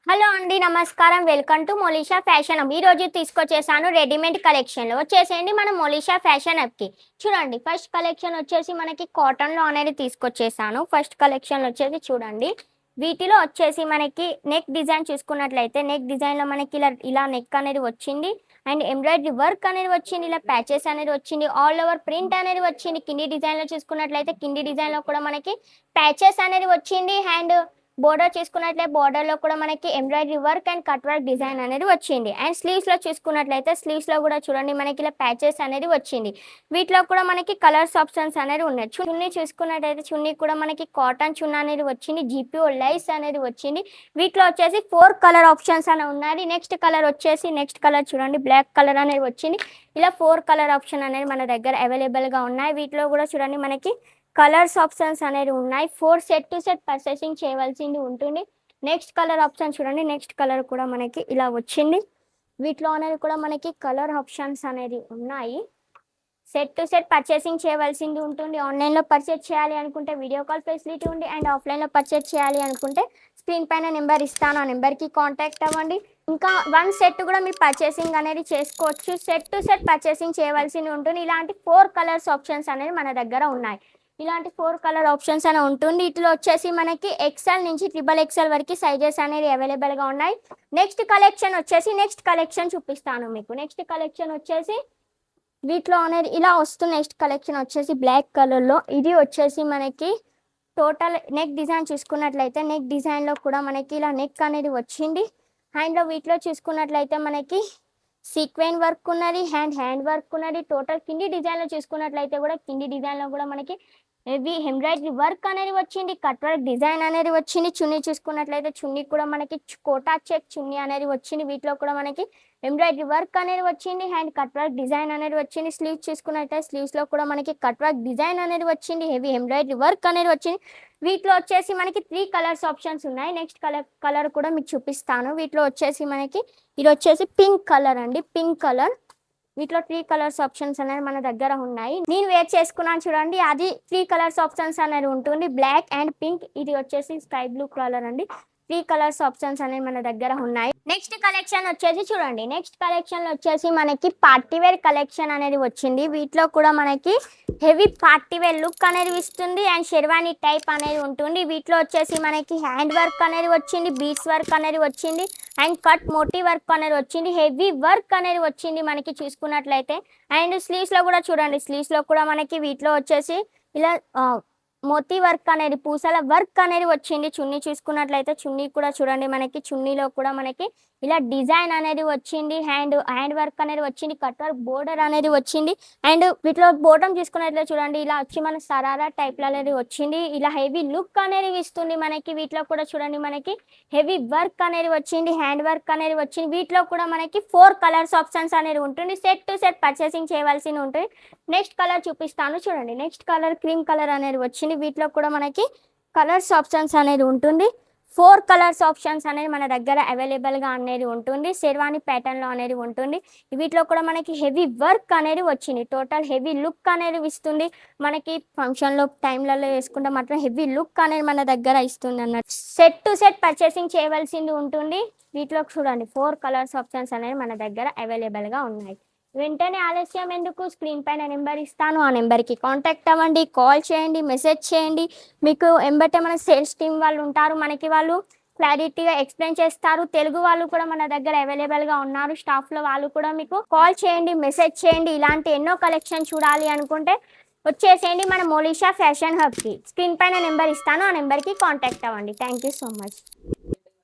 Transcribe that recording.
Hello అండి, నమస్కారం. Welcome to Molisha fashion hub. ఈరోజు తీసుకొచ్చేసాను రెడీమేడ్ కలెక్షన్లో. వచ్చేసేయండి మనం మొలిషా ఫ్యాషన్ హబ్కి. చూడండి, ఫస్ట్ కలెక్షన్ వచ్చేసి మనకి కాటన్లో అనేది తీసుకొచ్చేసాను. ఫస్ట్ కలెక్షన్ వచ్చేసి చూడండి, వీటిలో వచ్చేసి మనకి నెక్ డిజైన్ చూసుకున్నట్లయితే నెక్ డిజైన్లో మనకి ఇలా నెక్ అనేది వచ్చింది. అండ్ ఎంబ్రాయిడరీ వర్క్ అనేది వచ్చింది, ఇలా ప్యాచెస్ అనేది వచ్చింది, ఆల్ ఓవర్ ప్రింట్ అనేది వచ్చింది. కింది డిజైన్లో చూసుకున్నట్లయితే కింది డిజైన్లో కూడా మనకి ప్యాచెస్ అనేది వచ్చింది. అండ్ బోర్డర్ చూసుకున్నట్లయితే బోర్డర్లో కూడా మనకి embroidery work and cut work design అనేది వచ్చింది. అండ్ స్లీవ్స్లో చూసుకున్నట్లయితే స్లీవ్స్లో కూడా చూడండి మనకి ఇలా ప్యాచెస్ అనేది వచ్చింది. వీటిలో కూడా మనకి కలర్స్ ఆప్షన్స్ అనేది ఉన్నాయి. చున్నీ చూసుకున్నట్లయితే చున్నీ కూడా మనకి కాటన్ చున్నా అనేది వచ్చింది, జిపిఓ లైస్ అనేది వచ్చింది. వీటిలో వచ్చేసి 4 కలర్ ఆప్షన్స్ అనేవి ఉన్నాయి. నెక్స్ట్ కలర్ చూడండి, బ్లాక్ కలర్ అనేది వచ్చింది. ఇలా 4 కలర్ ఆప్షన్ అనేది మన దగ్గర అవైలబుల్గా ఉన్నాయి. వీటిలో కూడా చూడండి మనకి కలర్స్ ఆప్షన్స్ అనేది ఉన్నాయి. 4 సెట్ టు సెట్ పర్చేసింగ్ చేయవలసింది ఉంటుంది. నెక్స్ట్ కలర్ ఆప్షన్ చూడండి, నెక్స్ట్ కలర్ కూడా మనకి ఇలా వచ్చింది. వీటిలో అనేది కూడా మనకి కలర్ ఆప్షన్స్ అనేది ఉన్నాయి. సెట్ టు సెట్ పర్చేసింగ్ చేయవలసింది ఉంటుంది. ఆన్లైన్లో పర్చేస్ చేయాలి అనుకుంటే వీడియో కాల్ ఫెసిలిటీ ఉంది. అండ్ ఆఫ్లైన్లో పర్చేస్ చేయాలి అనుకుంటే స్క్రీన్ పైన నెంబర్ ఇస్తాను, ఆ నెంబర్కి కాంటాక్ట్ అవ్వండి. ఇంకా 1 సెట్ కూడా మీరు పర్చేసింగ్ అనేది చేసుకోవచ్చు. సెట్ టు సెట్ పర్చేసింగ్ చేయవలసింది ఉంటుంది. ఇలాంటి 4 కలర్స్ ఆప్షన్స్ అనేది మన దగ్గర ఉన్నాయి. ఇలాంటి 4 కలర్ ఆప్షన్స్ అని ఉంటుంది. వీటిలో వచ్చేసి మనకి ఎక్సెల్ నుంచి XXL వరకు సైజెస్ అనేది అవైలబుల్గా ఉన్నాయి. నెక్స్ట్ కలెక్షన్ చూపిస్తాను మీకు. నెక్స్ట్ కలెక్షన్ వచ్చేసి వీటిలో అనేది ఇలా వస్తుంది. నెక్స్ట్ కలెక్షన్ వచ్చేసి బ్లాక్ కలర్లో. ఇది వచ్చేసి మనకి టోటల్ నెక్ డిజైన్ చూసుకున్నట్లయితే నెక్ డిజైన్లో కూడా మనకి ఇలా నెక్ అనేది వచ్చింది. హ్యాండ్లో వీటిలో చూసుకున్నట్లయితే మనకి సీక్వెన్ వర్క్ ఉన్నది, హ్యాండ్ వర్క్ ఉన్నది. టోటల్ కింది డిజైన్లో చూసుకున్నట్లయితే కూడా కింది డిజైన్లో కూడా మనకి హెవీ ఎంబ్రాయిడరీ వర్క్ అనేది వచ్చింది, కట్ వర్క్ డిజైన్ అనేది వచ్చింది. చున్నీ చూసుకున్నట్లయితే చున్నీ కూడా మనకి కోటా చెక్ చున్నీ అనేది వచ్చింది. వీటిలో కూడా మనకి ఎంబ్రాయిడరీ వర్క్ అనేది వచ్చింది, హ్యాండ్ కట్ వర్క్ డిజైన్ అనేది వచ్చింది. స్లీవ్స్ చూసుకున్నట్లయితే స్లీవ్స్లో కూడా మనకి కట్ వర్క్ డిజైన్ అనేది వచ్చింది, హెవీ ఎంబ్రాయిడరీ వర్క్ అనేది వచ్చింది. వీటిలో వచ్చేసి మనకి 3 కలర్స్ ఆప్షన్స్ ఉన్నాయి. నెక్స్ట్ కలర్ కూడా మీకు చూపిస్తాను. వీటిలో వచ్చేసి మనకి ఇది వచ్చేసి పింక్ కలర్ అండి, పింక్ కలర్. వీటిలో 3 కలర్స్ ఆప్షన్స్ అనేది మన దగ్గర ఉన్నాయి. నేను వేర్ చేసుకున్నాను చూడండి, అది 3 కలర్స్ ఆప్షన్స్ అనేది ఉంటుంది, బ్లాక్ అండ్ పింక్. ఇది వచ్చేసి స్కై బ్లూ కలర్ అండి. 3 కలర్స్ ఆప్షన్స్ అనేవి మన దగ్గర ఉన్నాయి. నెక్స్ట్ కలెక్షన్ వచ్చేసి చూడండి, నెక్స్ట్ కలెక్షన్ వచ్చేసి మనకి పార్టీవేర్ కలెక్షన్ అనేది వచ్చింది. వీటిలో కూడా మనకి హెవీ పార్టీవేర్ లుక్ అనేది ఇస్తుంది అండ్ షెర్వానీ టైప్ అనేది ఉంటుంది. వీటిలో వచ్చేసి మనకి హ్యాండ్ వర్క్ అనేది వచ్చింది, బీడ్స్ వర్క్ అనేది వచ్చింది, అండ్ కట్ మోటీ వర్క్ అనేది వచ్చింది, హెవీ వర్క్ అనేది వచ్చింది మనకి చూసుకున్నట్లయితే. అండ్ స్లీవ్స్లో కూడా చూడండి, స్లీవ్స్లో కూడా మనకి వీటిలో వచ్చేసి ఇలా మోతీ వర్క్ అనేది పూసల వర్క్ అనేది వచ్చింది. చున్నీ చూసుకున్నట్లయితే చున్నీ కూడా చూడండి మనకి చున్నీలో కూడా మనకి ఇలా డిజైన్ అనేది వచ్చింది, హ్యాండ్ వర్క్ అనేది వచ్చింది, కట్ వర్క్ బోర్డర్ అనేది వచ్చింది. అండ్ వీటిలో బోటం చూసుకున్నట్లయితే చూడండి ఇలా వచ్చి మన సరారా టైప్లో అనేది వచ్చింది. ఇలా హెవీ లుక్ అనేది ఇస్తుంది మనకి. వీటిలో కూడా చూడండి మనకి హెవీ వర్క్ అనేది వచ్చింది, హ్యాండ్ వర్క్ అనేది వచ్చింది. వీటిలో కూడా మనకి 4 కలర్స్ ఆప్షన్స్ అనేది ఉంటుంది. సెట్ టు సెట్ పర్చేసింగ్ చేయవలసి ఉంటుంది. నెక్స్ట్ కలర్ చూపిస్తాను చూడండి, నెక్స్ట్ కలర్ క్రీమ్ కలర్ అనేది వచ్చింది. వీటిలో కూడా మనకి కలర్స్ ఆప్షన్స్ అనేది ఉంటుంది. 4 కలర్స్ ఆప్షన్స్ అనేది మన దగ్గర అవైలబుల్గా అనేది ఉంటుంది. షెర్వానీ ప్యాటర్న్లో అనేది ఉంటుంది. వీటిలో కూడా మనకి హెవీ వర్క్ అనేది వచ్చింది, టోటల్ హెవీ లుక్ అనేది ఇస్తుంది మనకి. ఫంక్షన్లో టైంలలో వేసుకుంటే మాత్రం హెవీ లుక్ అనేది మన దగ్గర ఇస్తుంది అన్నట్టు. సెట్ టు సెట్ పర్చేసింగ్ చేయవలసింది ఉంటుంది. వీటిలో చూడండి 4 కలర్స్ ఆప్షన్స్ అనేది మన దగ్గర అవైలబుల్గా ఉన్నాయి. వెంటనే ఆలస్యం ఎందుకు, స్క్రీన్ పైన నెంబర్ ఇస్తాను, ఆ నెంబర్కి కాంటాక్ట్ అవ్వండి, కాల్ చేయండి, మెసేజ్ చేయండి. మీకు ఎంబటే మన సేల్స్ టీమ్ వాళ్ళు ఉంటారు, మనకి వాళ్ళు క్లారిటీగా ఎక్స్ప్లెయిన్ చేస్తారు. తెలుగు వాళ్ళు కూడా మన దగ్గర అవైలబుల్గా ఉన్నారు, స్టాఫ్లో వాళ్ళు కూడా మీకు కాల్ చేయండి, మెసేజ్ చేయండి. ఇలాంటి ఎన్నో కలెక్షన్ చూడాలి అనుకుంటే వచ్చేసేయండి మన మొలిషా ఫ్యాషన్ హబ్కి. స్క్రీన్ పైన నెంబర్ ఇస్తాను, ఆ నెంబర్కి కాంటాక్ట్ అవ్వండి. Thank you so much.